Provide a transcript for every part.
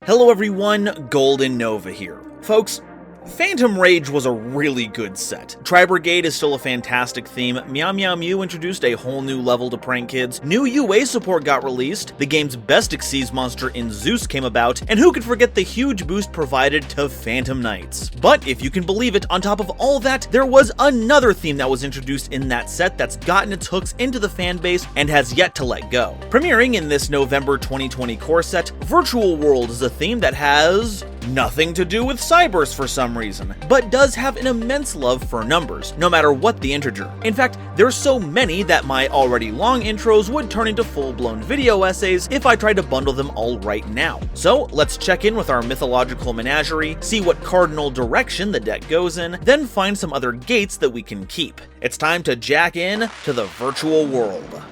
Hello everyone, GoldenNova here. Folks, Phantom Rage was a really good set. Tri-Brigade is still a fantastic theme, Meow Meow Mew introduced a whole new level to prank kids, new UA support got released, the game's best Xyz monster in Zeus came about, and who could forget the huge boost provided to Phantom Knights. But if you can believe it, on top of all that, there was another theme that was introduced in that set that's gotten its hooks into the fanbase and has yet to let go. Premiering in this November 2020 core set, Virtual World is a theme that has nothing to do with cybers for some reason, but does have an immense love for numbers, no matter what the integer. In fact, there's so many that my already long intros would turn into full-blown video essays if I tried to bundle them all right now. So let's check in with our mythological menagerie, see what cardinal direction the deck goes in, then find some other gates that we can keep. It's time to jack in to the virtual world.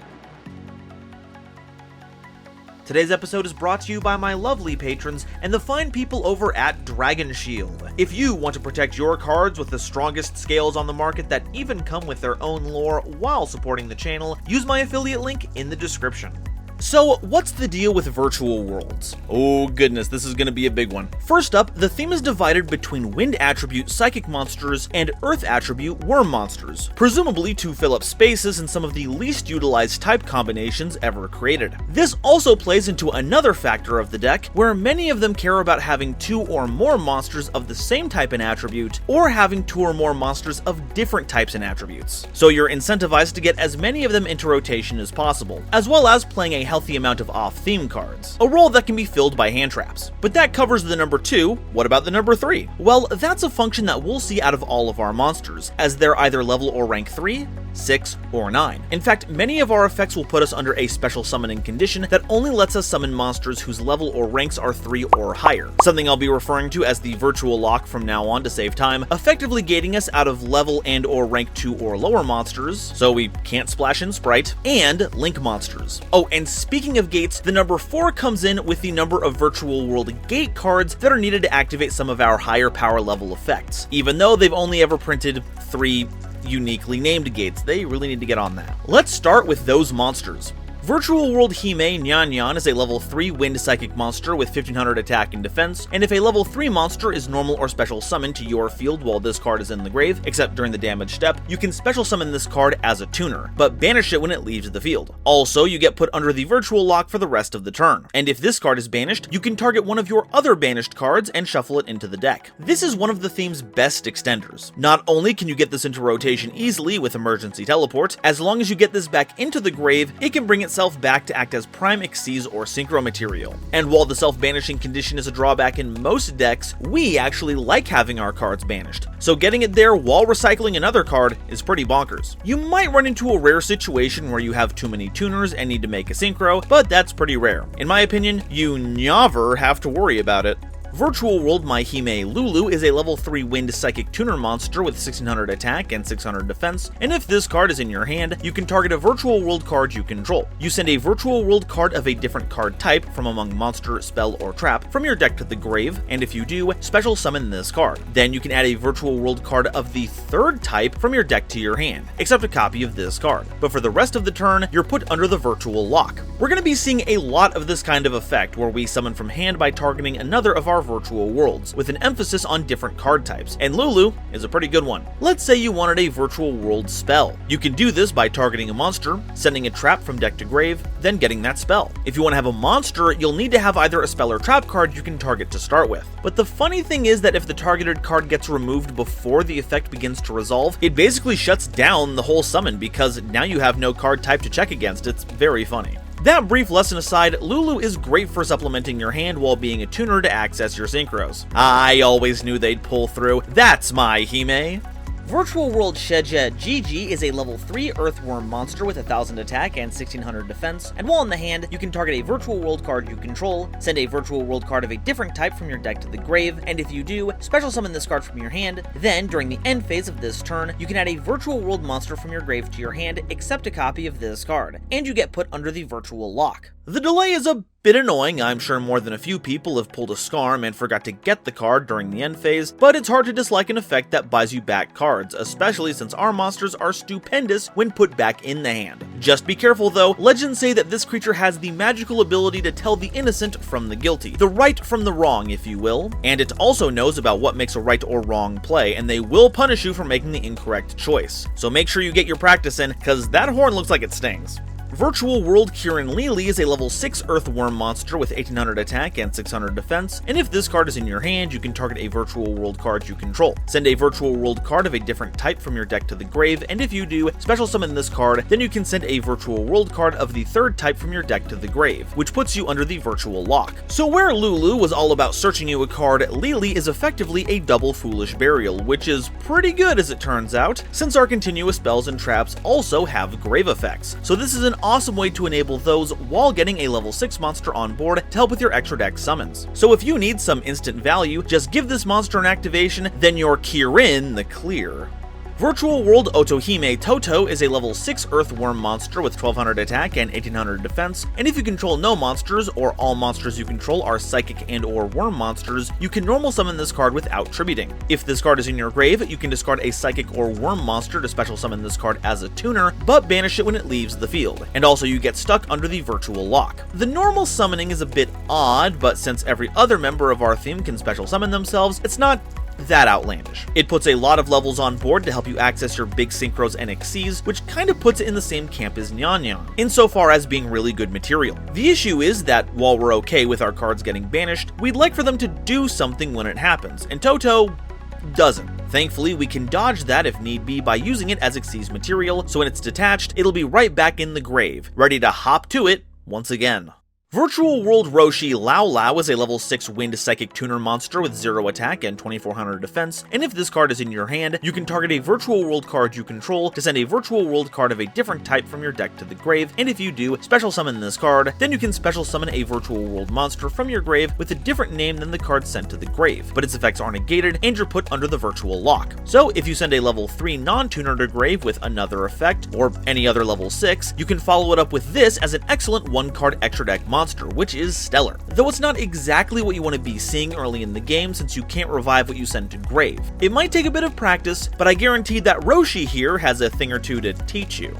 Today's episode is brought to you by my lovely patrons and the fine people over at Dragon Shield. If you want to protect your cards with the strongest scales on the market that even come with their own lore while supporting the channel, use my affiliate link in the description. So, what's the deal with virtual worlds? Oh goodness, this is gonna be a big one. First up, the theme is divided between wind attribute psychic monsters and earth attribute worm monsters, presumably to fill up spaces in some of the least utilized type combinations ever created. This also plays into another factor of the deck, where many of them care about having 2 or more monsters of the same type and attribute, or having 2 or more monsters of different types and attributes. So you're incentivized to get as many of them into rotation as possible, as well as playing a healthy amount of off-theme cards, a role that can be filled by hand traps. But that covers the number 2, what about the number 3? Well, that's a function that we'll see out of all of our monsters, as they're either level or rank 3, 6, or 9. In fact, many of our effects will put us under a special summoning condition that only lets us summon monsters whose level or ranks are 3 or higher, something I'll be referring to as the virtual lock from now on to save time, effectively gating us out of level and or rank 2 or lower monsters, so we can't splash in Sprite, and link monsters. Oh, and speaking of gates, the number 4 comes in with the number of virtual world gate cards that are needed to activate some of our higher power level effects, even though they've only ever printed 3 uniquely named gates. They really need to get on that. Let's start with those monsters. Virtual World Hime Nyannyan is a level 3 wind psychic monster with 1500 attack and defense, and if a level 3 monster is normal or special summoned to your field while this card is in the grave, except during the damage step, you can special summon this card as a tuner, but banish it when it leaves the field. Also, you get put under the virtual lock for the rest of the turn, and if this card is banished, you can target one of your other banished cards and shuffle it into the deck. This is one of the theme's best extenders. Not only can you get this into rotation easily with emergency teleport, as long as you get this back into the grave, it can bring itself back to act as prime Xyz or synchro material. And while the self-banishing condition is a drawback in most decks, we actually like having our cards banished, so getting it there while recycling another card is pretty bonkers. You might run into a rare situation where you have too many tuners and need to make a synchro, but that's pretty rare. In my opinion, you never have to worry about it. Virtual World My Hime Lulu is a level 3 wind psychic tuner monster with 1600 attack and 600 defense, and if this card is in your hand, you can target a virtual world card you control. You send a virtual world card of a different card type from among monster, spell, or trap from your deck to the grave, and if you do, special summon this card. Then you can add a virtual world card of the third type from your deck to your hand, except a copy of this card. But for the rest of the turn, you're put under the virtual lock. We're going to be seeing a lot of this kind of effect where we summon from hand by targeting another of our virtual worlds, with an emphasis on different card types, and Lulu is a pretty good one. Let's say you wanted a virtual world spell. You can do this by targeting a monster, sending a trap from deck to grave, then getting that spell. If you want to have a monster, you'll need to have either a spell or trap card you can target to start with. But the funny thing is that if the targeted card gets removed before the effect begins to resolve, it basically shuts down the whole summon because now you have no card type to check against. It's very funny. That brief lesson aside, Lulu is great for supplementing your hand while being a tuner to access your synchros. I always knew they'd pull through. That's my Hime. Virtual World Sheja Gigi is a level 3 earthworm monster with 1000 attack and 1600 defense, and while in the hand, you can target a virtual world card you control, send a virtual world card of a different type from your deck to the grave, and if you do, special summon this card from your hand. Then, during the end phase of this turn, you can add a virtual world monster from your grave to your hand, except a copy of this card, and you get put under the virtual lock. The delay is a bit annoying. I'm sure more than a few people have pulled a Skarm and forgot to get the card during the end phase, but it's hard to dislike an effect that buys you back cards, especially since our monsters are stupendous when put back in the hand. Just be careful though, legends say that this creature has the magical ability to tell the innocent from the guilty, the right from the wrong if you will, and it also knows about what makes a right or wrong play, and they will punish you for making the incorrect choice. So make sure you get your practice in, cause that horn looks like it stings. Virtual World Kieran Lily is a level 6 Earthworm monster with 1800 attack and 600 defense, and if this card is in your hand, you can target a Virtual World card you control. Send a Virtual World card of a different type from your deck to the grave, and if you do, special summon this card, then you can send a Virtual World card of the third type from your deck to the grave, which puts you under the Virtual Lock. So where Lulu was all about searching you a card, Lily is effectively a double Foolish Burial, which is pretty good as it turns out, since our continuous spells and traps also have grave effects. So this is an awesome way to enable those while getting a level 6 monster on board to help with your extra deck summons. So if you need some instant value, just give this monster an activation, then you're Kieran the clear. Virtual World Otohime Toto is a level 6 Earthworm monster with 1200 attack and 1800 defense, and if you control no monsters, or all monsters you control are psychic and or worm monsters, you can normal summon this card without tributing. If this card is in your grave, you can discard a psychic or worm monster to special summon this card as a tuner, but banish it when it leaves the field, and also you get stuck under the Virtual Lock. The normal summoning is a bit odd, but since every other member of our theme can special summon themselves, it's not that outlandish. It puts a lot of levels on board to help you access your big synchros and Xyzs, which kind of puts it in the same camp as Nyannyan, insofar as being really good material. The issue is that while we're okay with our cards getting banished, we'd like for them to do something when it happens, and Toto doesn't. Thankfully, we can dodge that if need be by using it as Xyz material, so when it's detached, it'll be right back in the grave, ready to hop to it once again. Virtual World Roshi Laolao is a level 6 Wind Psychic Tuner monster with 0 attack and 2400 defense, and if this card is in your hand, you can target a Virtual World card you control to send a Virtual World card of a different type from your deck to the grave, and if you do, special summon this card, then you can special summon a Virtual World monster from your grave with a different name than the card sent to the grave, but its effects are negated and you're put under the Virtual Lock. So if you send a level 3 non-tuner to grave with another effect, or any other level 6, you can follow it up with this as an excellent 1-card extra deck monster, which is stellar. Though it's not exactly what you want to be seeing early in the game since you can't revive what you send to grave. It might take a bit of practice, but I guarantee that Roshi here has a thing or two to teach you.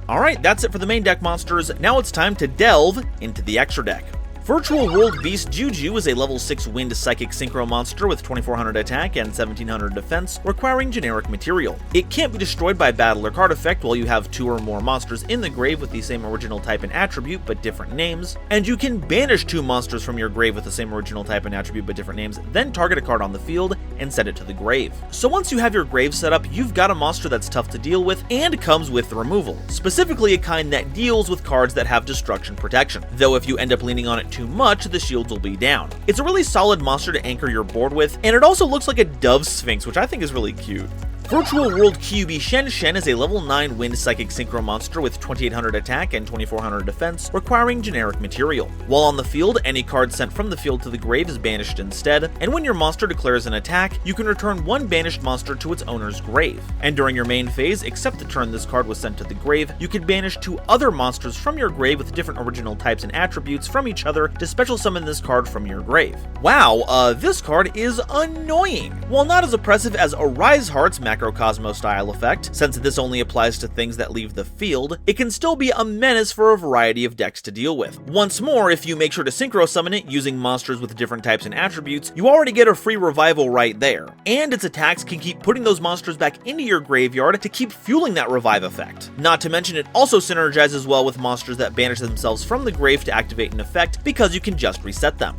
Alright, that's it for the main deck monsters. Now it's time to delve into the extra deck. Virtual World Beast Juju is a level 6 Wind Psychic Synchro monster with 2400 attack and 1700 defense, requiring generic material. It can't be destroyed by battle or card effect while you have 2 or more monsters in the grave with the same original type and attribute but different names, and you can banish 2 monsters from your grave with the same original type and attribute but different names, then target a card on the field and send it to the grave. So once you have your grave set up, you've got a monster that's tough to deal with and comes with removal, specifically a kind that deals with cards that have destruction protection, though if you end up leaning on it too much, the shields will be down. It's a really solid monster to anchor your board with, and it also looks like a dove sphinx, which I think is really cute. Virtual World Kyubi Shen Shen is a level 9 Wind Psychic Synchro monster with 2800 attack and 2400 defense, requiring generic material. While on the field, any card sent from the field to the grave is banished instead, and when your monster declares an attack, you can return 1 banished monster to its owner's grave. And during your main phase, except the turn this card was sent to the grave, you can banish 2 other monsters from your grave with different original types and attributes from each other to special summon this card from your grave. Wow, this card is annoying! While not as oppressive as Arise Heart's Macrocosmo style effect, since this only applies to things that leave the field, it can still be a menace for a variety of decks to deal with. Once more, if you make sure to synchro summon it using monsters with different types and attributes, you already get a free revival right there. And its attacks can keep putting those monsters back into your graveyard to keep fueling that revive effect. Not to mention it also synergizes well with monsters that banish themselves from the grave to activate an effect because you can just reset them.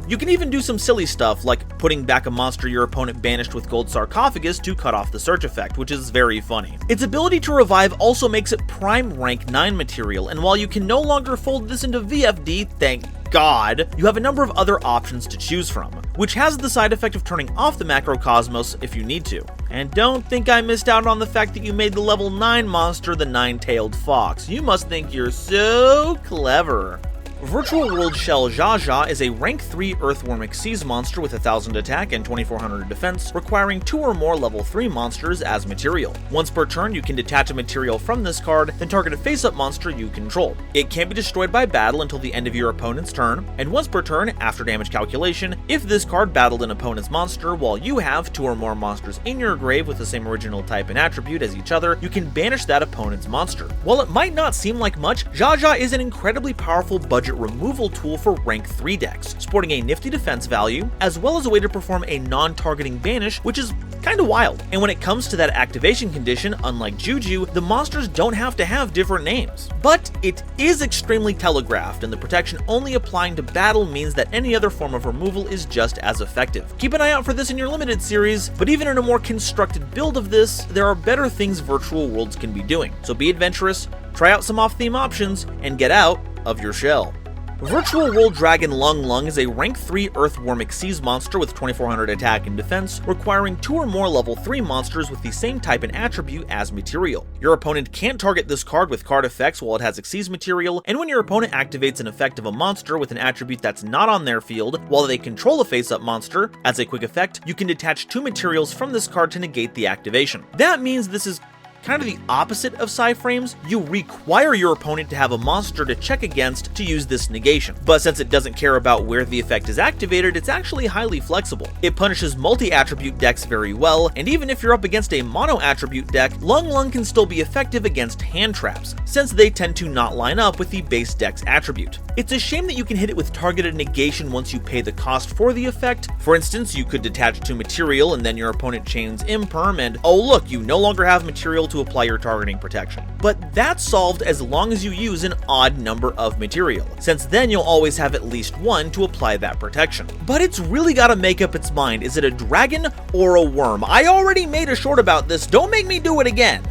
You can even do some silly stuff like putting back a monster your opponent banished with Gold Sarcophagus to cut off the search effect, which is very funny. Its ability to revive also makes it prime rank 9 material, and while you can no longer fold this into VFD, thank God, you have a number of other options to choose from, which has the side effect of turning off the Macrocosmos if you need to. And don't think I missed out on the fact that you made the level 9 monster the 9-tailed fox. You must think you're so clever. Virtual World Shell GoldenNova is a rank 3 Earthworm Seas monster with 1000 attack and 2400 defense, requiring 2 or more level 3 monsters as material. Once per turn, you can detach a material from this card, then target a face-up monster you control. It can't be destroyed by battle until the end of your opponent's turn, and once per turn, after damage calculation, if this card battled an opponent's monster while you have 2 or more monsters in your grave with the same original type and attribute as each other, you can banish that opponent's monster. While it might not seem like much, GoldenNova is an incredibly powerful budget removal tool for rank 3 decks, sporting a nifty defense value, as well as a way to perform a non-targeting banish, which is kinda wild. And when it comes to that activation condition, unlike Juju, the monsters don't have to have different names. But it is extremely telegraphed, and the protection only applying to battle means that any other form of removal is just as effective. Keep an eye out for this in your limited series, but even in a more constructed build of this, there are better things Virtual Worlds can be doing. So be adventurous, try out some off-theme options, and get out of your shell. Virtual World Dragon Lung is a rank 3 Earthworm Seas monster with 2400 attack and defense, requiring 2 or more level 3 monsters with the same type and attribute as material. Your opponent can't target this card with card effects while it has Xyz material, and when your opponent activates an effect of a monster with an attribute that's not on their field while they control a face-up monster, as a quick effect, you can detach 2 materials from this card to negate the activation. That means this is kind of the opposite of Psy-Frames. You require your opponent to have a monster to check against to use this negation. But since it doesn't care about where the effect is activated, it's actually highly flexible. It punishes multi-attribute decks very well, and even if you're up against a mono-attribute deck, Lung can still be effective against hand traps, since they tend to not line up with the base deck's attribute. It's a shame that you can hit it with targeted negation once you pay the cost for the effect. For instance, you could detach to material and then your opponent chains imperm and oh look, you no longer have material to apply your targeting protection. But that's solved as long as you use an odd number of material, since then you'll always have at least one to apply that protection. But it's really gotta make up its mind, is it a dragon or a worm? I already made a short about this, don't make me do it again!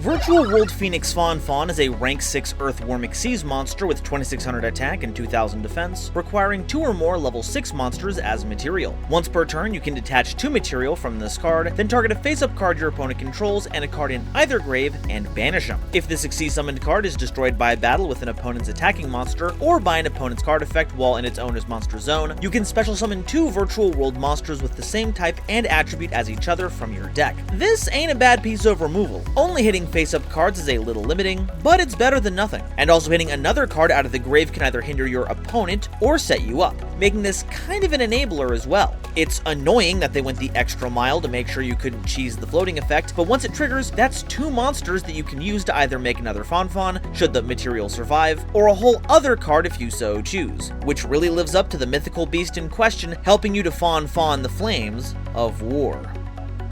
Virtual World Phoenix Fawn is a rank 6 Earthworm Seas monster with 2600 attack and 2000 defense, requiring 2 or more level 6 monsters as material. Once per turn, you can detach 2 material from this card, then target a face-up card your opponent controls and a card in either grave and banish them. If this Xyz summoned card is destroyed by a battle with an opponent's attacking monster or by an opponent's card effect while in its owner's monster zone, you can special summon 2 Virtual World monsters with the same type and attribute as each other from your deck. This ain't a bad piece of removal. Only hitting face-up cards is a little limiting, but it's better than nothing. And also hitting another card out of the grave can either hinder your opponent or set you up, making this kind of an enabler as well. It's annoying that they went the extra mile to make sure you couldn't cheese the floating effect, but once it triggers, that's 2 monsters that you can use to either make another Fawn should the material survive, or a whole other card if you so choose, which really lives up to the mythical beast in question, helping you to fawn the flames of war.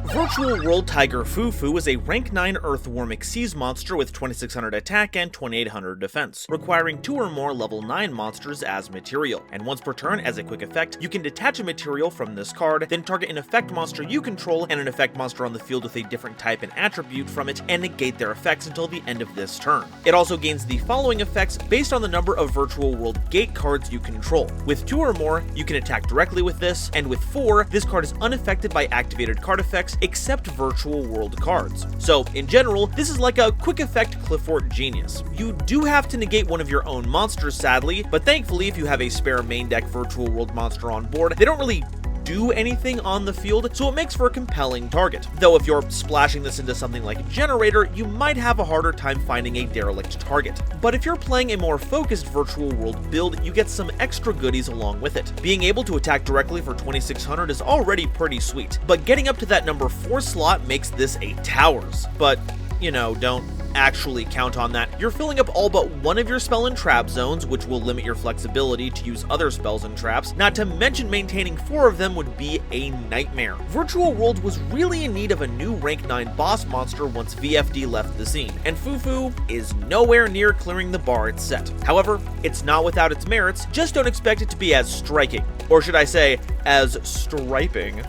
Virtual World Tiger Fufu is a rank 9 Earthworm Seas monster with 2600 attack and 2800 defense, requiring 2 or more level 9 monsters as material. And once per turn, as a quick effect, you can detach a material from this card, then target an effect monster you control and an effect monster on the field with a different type and attribute from it and negate their effects until the end of this turn. It also gains the following effects based on the number of Virtual World Gate cards you control. With 2 or more, you can attack directly with this, and with 4, this card is unaffected by activated card effects except Virtual World cards. So, in general, this is like a quick effect Clifford genius. You do have to negate one of your own monsters, sadly, but thankfully if you have a spare main deck Virtual World monster on board, they don't really do anything on the field, so it makes for a compelling target. Though if you're splashing this into something like a generator, you might have a harder time finding a derelict target. But if you're playing a more focused Virtual World build, you get some extra goodies along with it. Being able to attack directly for 2600 is already pretty sweet, but getting up to that number 4 slot makes this a towers. But, you know, don't actually count on that. You're filling up all but one of your spell and trap zones, which will limit your flexibility to use other spells and traps, not to mention maintaining 4 of them would be a nightmare. Virtual World was really in need of a new rank 9 boss monster once VFD left the scene, and Fufu is nowhere near clearing the bar it's set. However, it's not without its merits, just don't expect it to be as striking, or should I say, as striping.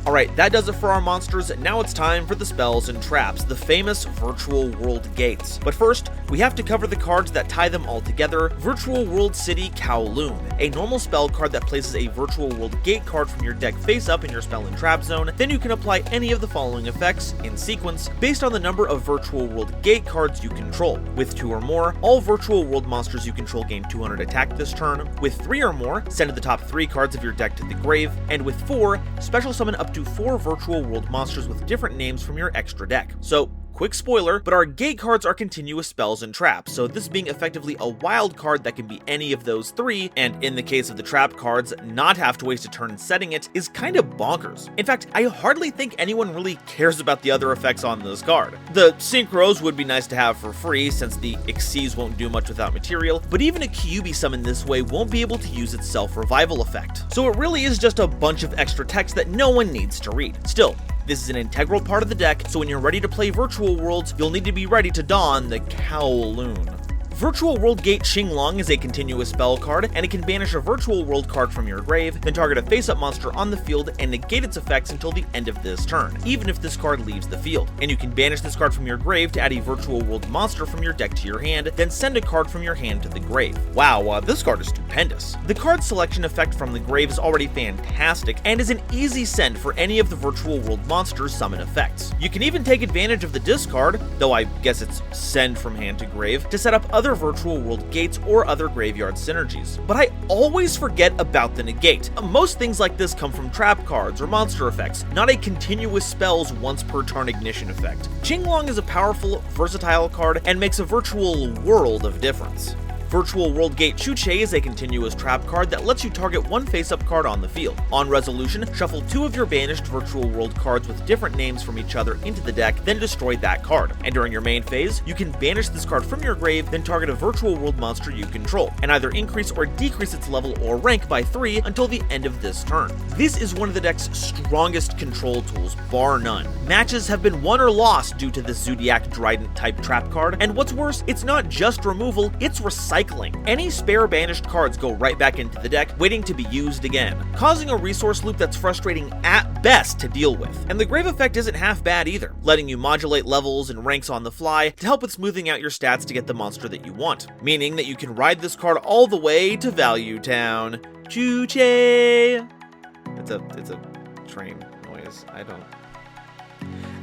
Alright, that does it for our monsters. Now it's time for the spells and traps, the famous Virtual World Gates. But first, we have to cover the cards that tie them all together. Virtual World City Kowloon, a normal spell card that places a Virtual World Gate card from your deck face up in your spell and trap zone. Then you can apply any of the following effects, in sequence, based on the number of Virtual World Gate cards you control. With 2 or more, all Virtual World monsters you control gain 200 attack this turn. With 3 or more, send the top 3 cards of your deck to the grave. And with 4, special summon up to 4 Virtual World monsters with different names from your extra deck. So, quick spoiler, but our gate cards are continuous spells and traps, so this being effectively a wild card that can be any of those 3, and in the case of the trap cards, not have to waste a turn setting it, is kind of bonkers. In fact, I hardly think anyone really cares about the other effects on this card. The synchros would be nice to have for free, since the Xyz won't do much without material, but even a Kyuubi summon this way won't be able to use its self-revival effect. So it really is just a bunch of extra text that no one needs to read. Still, this is an integral part of the deck, so when you're ready to play Virtual Worlds, you'll need to be ready to don the Kowloon. Virtual World Gate Xinglong is a continuous spell card, and it can banish a Virtual World card from your grave, then target a face-up monster on the field and negate its effects until the end of this turn, even if this card leaves the field. And you can banish this card from your grave to add a Virtual World monster from your deck to your hand, then send a card from your hand to the grave. Wow, this card is stupendous. The card selection effect from the grave is already fantastic, and is an easy send for any of the Virtual World monsters' summon effects. You can even take advantage of the discard, though I guess it's send from hand to grave, to set up other Virtual World gates or other graveyard synergies. But I always forget about the negate. Most things like this come from trap cards or monster effects, not a continuous spells once per turn ignition effect. Xinglong is a powerful, versatile card and makes a virtual world of difference. Virtual World Gate Chuche is a continuous trap card that lets you target one face-up card on the field. On resolution, shuffle 2 of your banished Virtual World cards with different names from each other into the deck, then destroy that card. And during your main phase, you can banish this card from your grave, then target a Virtual World monster you control, and either increase or decrease its level or rank by 3 until the end of this turn. This is one of the deck's strongest control tools, bar none. Matches have been won or lost due to this Zodiac Trident type trap card, and what's worse, it's not just removal, it's recycling. Any spare banished cards go right back into the deck, waiting to be used again, causing a resource loop that's frustrating at best to deal with. And the grave effect isn't half bad either, letting you modulate levels and ranks on the fly to help with smoothing out your stats to get the monster that you want, meaning that you can ride this card all the way to Value Town. Choo-chee! It's a train noise.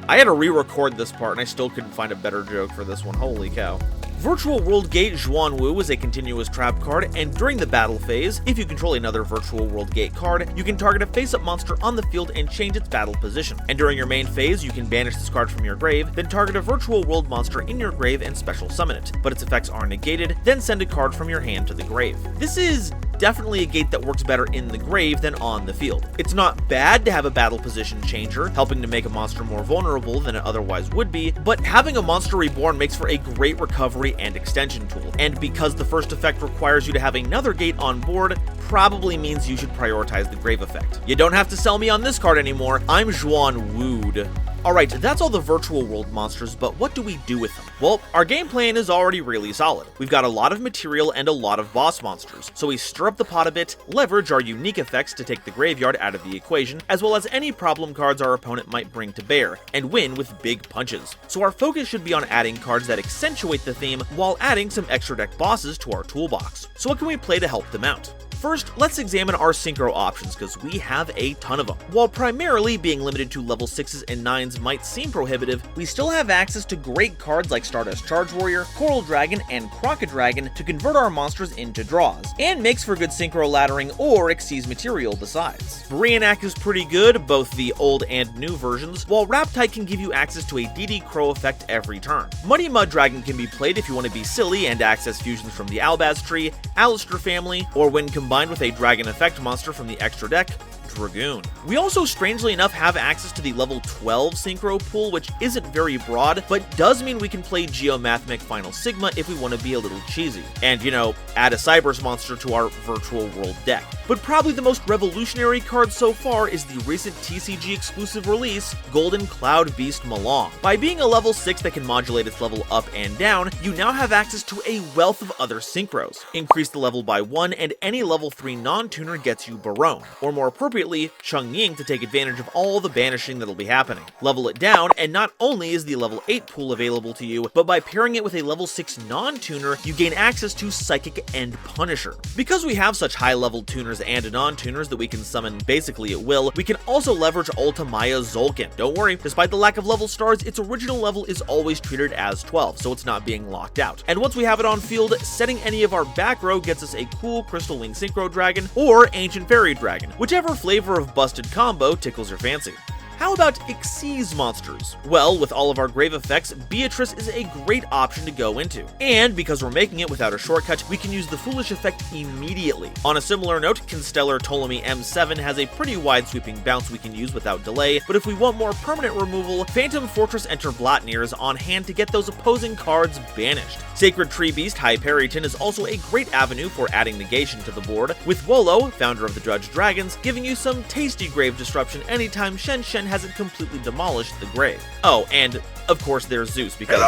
I had to re-record this part and I still couldn't find a better joke for this one. Holy cow. Virtual World Gate Xuanwu is a continuous trap card, and during the battle phase, if you control another Virtual World Gate card, you can target a face-up monster on the field and change its battle position. And during your main phase, you can banish this card from your grave, then target a Virtual World monster in your grave and special summon it, but its effects are negated, then send a card from your hand to the grave. This is definitely a gate that works better in the grave than on the field. It's not bad to have a battle position changer, helping to make a monster more vulnerable than it otherwise would be, but having a monster reborn makes for a great recovery and extension tool, and because the first effect requires you to have another gate on board, probably means you should prioritize the grave effect. You don't have to sell me on this card anymore, I'm Xuanwu'd. Alright, that's all the Virtual World monsters, but what do we do with them? Well, our game plan is already really solid. We've got a lot of material and a lot of boss monsters, so we stir up the pot a bit, leverage our unique effects to take the graveyard out of the equation, as well as any problem cards our opponent might bring to bear, and win with big punches. So our focus should be on adding cards that accentuate the theme, while adding some extra deck bosses to our toolbox. So what can we play to help them out? First, let's examine our synchro options, because we have a ton of them. While primarily being limited to level 6s and 9s might seem prohibitive, we still have access to great cards like Stardust Charge Warrior, Coral Dragon, and Crocodragon to convert our monsters into draws, and makes for good synchro laddering or Xyz material besides. Brionac is pretty good, both the old and new versions, while Raptite can give you access to a DD Crow effect every turn. Muddy Mud Dragon can be played if you want to be silly and access fusions from the Albaz tree, Alistair family, or when combined with a Dragon Effect monster from the extra deck, Dragoon. We also strangely enough have access to the level 12 synchro pool, which isn't very broad, but does mean we can play Geomathemic Final Sigma if we want to be a little cheesy. And, you know, add a Cybers monster to our Virtual World deck. But probably the most revolutionary card so far is the recent TCG exclusive release, Golden Cloud Beast Malong. By being a level 6 that can modulate its level up and down, you now have access to a wealth of other synchros. Increase the level by 1 and any level 3 non-tuner gets you Barone, or more appropriately, immediately Chungying to take advantage of all the banishing that'll be happening. Level it down, and not only is the level 8 pool available to you, but by pairing it with a level 6 non-tuner, you gain access to Psychic and Punisher. Because we have such high-level tuners and non-tuners that we can summon basically at will, we can also leverage Ultimaya Zolkin. Don't worry, despite the lack of level stars, its original level is always treated as 12, so it's not being locked out. And once we have it on field, setting any of our back row gets us a cool Crystal Wing Synchro Dragon or Ancient Fairy Dragon, whichever flavor of busted combo tickles your fancy. How about Xyz monsters? Well, with all of our grave effects, Beatrice is a great option to go into. And because we're making it without a shortcut, we can use the Foolish effect immediately. On a similar note, Constellar Ptolemy M7 has a pretty wide sweeping bounce we can use without delay, but if we want more permanent removal, Phantom Fortress Enter Blatnir is on hand to get those opposing cards banished. Sacred Tree Beast Hyperiton is also a great avenue for adding negation to the board, with Wolo, founder of the Judge Dragons, giving you some tasty grave disruption anytime Shen Shen hasn't completely demolished the grave. Oh, and of course there's Zeus, because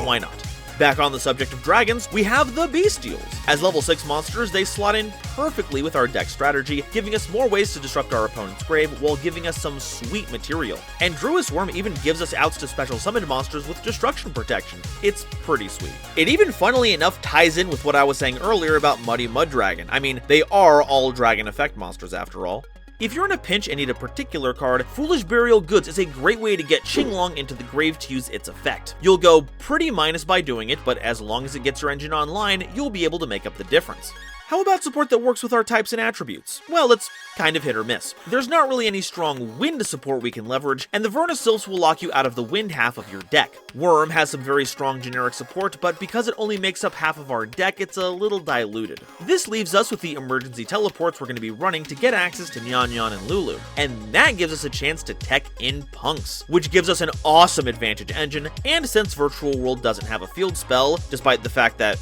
why not? Back on the subject of dragons, we have the Bestials. As level 6 monsters, they slot in perfectly with our deck strategy, giving us more ways to disrupt our opponent's grave while giving us some sweet material. And Druis Worm even gives us outs to special summoned monsters with destruction protection. It's pretty sweet. It even funnily enough ties in with what I was saying earlier about Muddy Mud Dragon. I mean, they are all dragon effect monsters after all. If you're in a pinch and need a particular card, Foolish Burial Goods is a great way to get Qinglong into the grave to use its effect. You'll go pretty minus by doing it, but as long as it gets your engine online, you'll be able to make up the difference. How about support that works with our types and attributes? Well, it's kind of hit or miss. There's not really any strong wind support we can leverage, and the Verna Sylphs will lock you out of the wind half of your deck. Worm has some very strong generic support, but because it only makes up half of our deck, it's a little diluted. This leaves us with the emergency teleports we're going to be running to get access to Nyannyan and Lulu, and that gives us a chance to tech in Punks, which gives us an awesome advantage engine, and since Virtual World doesn't have a field spell, despite the fact that,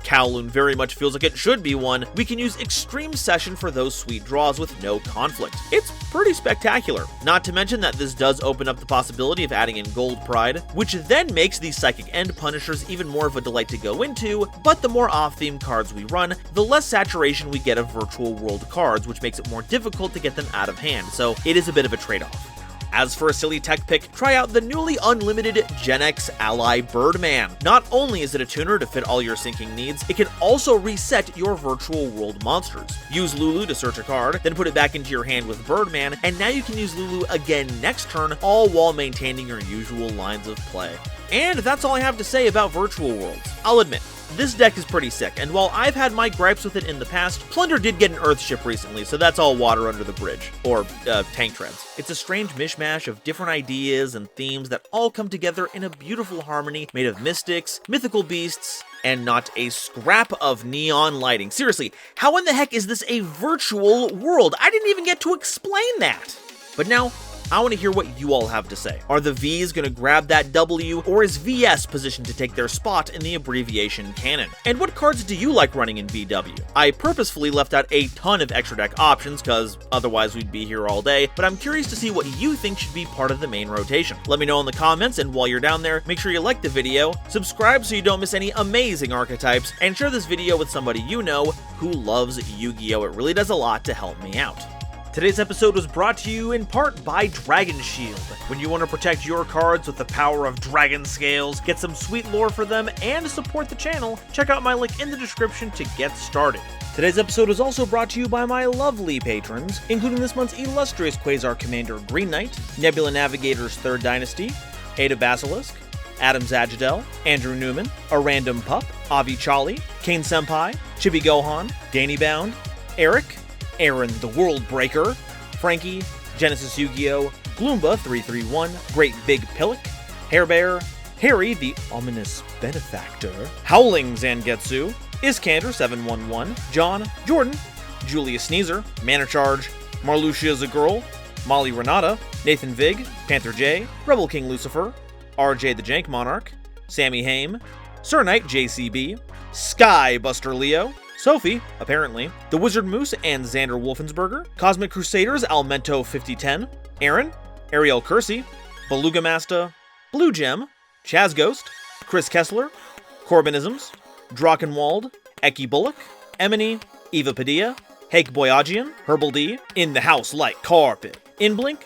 Kowloon very much feels like it should be one, we can use Extreme Session for those sweet draws with no conflict. It's pretty spectacular. Not to mention that this does open up the possibility of adding in Gold Pride, which then makes these Psychic End Punishers even more of a delight to go into, but the more off-theme cards we run, the less saturation we get of Virtual World cards, which makes it more difficult to get them out of hand, so it is a bit of a trade-off. As for a silly tech pick, try out the newly unlimited Gen X Ally Birdman. Not only is it a tuner to fit all your syncing needs, it can also reset your Virtual World monsters. Use Lulu to search a card, then put it back into your hand with Birdman, and now you can use Lulu again next turn, all while maintaining your usual lines of play. And that's all I have to say about Virtual Worlds. I'll admit, this deck is pretty sick, and while I've had my gripes with it in the past, Plunder did get an Earthship recently, so that's all water under the bridge. Or, tank treads. It's a strange mishmash of different ideas and themes that all come together in a beautiful harmony made of mystics, mythical beasts, and not a scrap of neon lighting. Seriously, how in the heck is this a virtual world? I didn't even get to explain that! But now, I want to hear what you all have to say. Are the Vs going to grab that W, or is VS positioned to take their spot in the abbreviation canon? And what cards do you like running in VW? I purposefully left out a ton of extra deck options, because otherwise we'd be here all day, but I'm curious to see what you think should be part of the main rotation. Let me know in the comments, and while you're down there, make sure you like the video, subscribe so you don't miss any amazing archetypes, and share this video with somebody you know who loves Yu-Gi-Oh! It really does a lot to help me out. Today's episode was brought to you in part by Dragon Shield. When you want to protect your cards with the power of dragon scales, get some sweet lore for them, and support the channel, check out my link in the description to get started. Today's episode is also brought to you by my lovely patrons, including this month's illustrious Quasar Commander Green Knight, Nebula Navigator's 3rd Dynasty, Ada Basilisk, Adam Zagidel, Andrew Newman, A Random Pup, Avi Chali, Kane Senpai, Chibi Gohan, Danny Bound, Eric, Aaron the World Breaker, Frankie, Genesis Yu-Gi-Oh!, Gloomba 331, Great Big Pillock, Hairbear, Harry the Ominous Benefactor, Howling Zangetsu, Iskander 711, John, Jordan, Julia Sneezer, Mana Charge, Marluxia's a Girl, Molly Renata, Nathan Vig, Panther J, Rebel King Lucifer, RJ the Jank Monarch, Sammy Haim, Sir Knight JCB, Sky Buster Leo, Sophie, apparently, The Wizard Moose and Xander Wolfensberger, Cosmic Crusaders Almento 5010, Aaron, Ariel Kersey, Beluga Masta, Blue Gem, Chaz Ghost, Chris Kessler, Corbinisms, Drachenwald, Eki Bullock, Emony, Eva Padilla, Hakeboyagian, Herbal D, In the House Like Carpet, Inblink,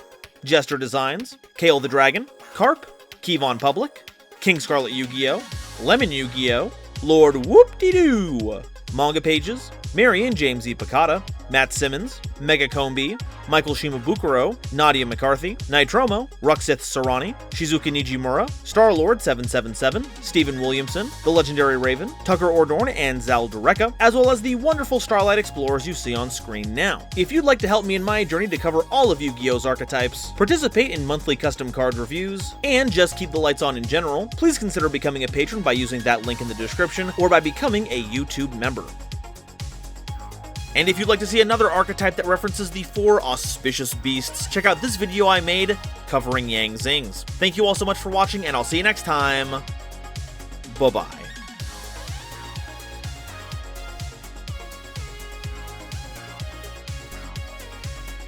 Jester Designs, Kale the Dragon, Carp, Kevon Public, King Scarlet Yu-Gi-Oh!, Lemon Yu-Gi-Oh!, Lord Whoop-De-Doo, Manga Pages, Marion James E. Picata, Matt Simmons, Mega Combi, Michael Shimabukuro, Nadia McCarthy, Nitromo, Ruxith Sarani, Shizuka Nijimura, Star-Lord 777, Stephen Williamson, The Legendary Raven, Tucker Ordorn, and Zal Dureka, as well as the wonderful Starlight Explorers you see on screen now. If you'd like to help me in my journey to cover all of Yu-Gi-Oh's archetypes, participate in monthly custom card reviews, and just keep the lights on in general, please consider becoming a patron by using that link in the description or by becoming a YouTube member. And if you'd like to see another archetype that references the 4 auspicious beasts, check out this video I made covering Yang Zings. Thank you all so much for watching, and I'll see you next time. Bye-bye.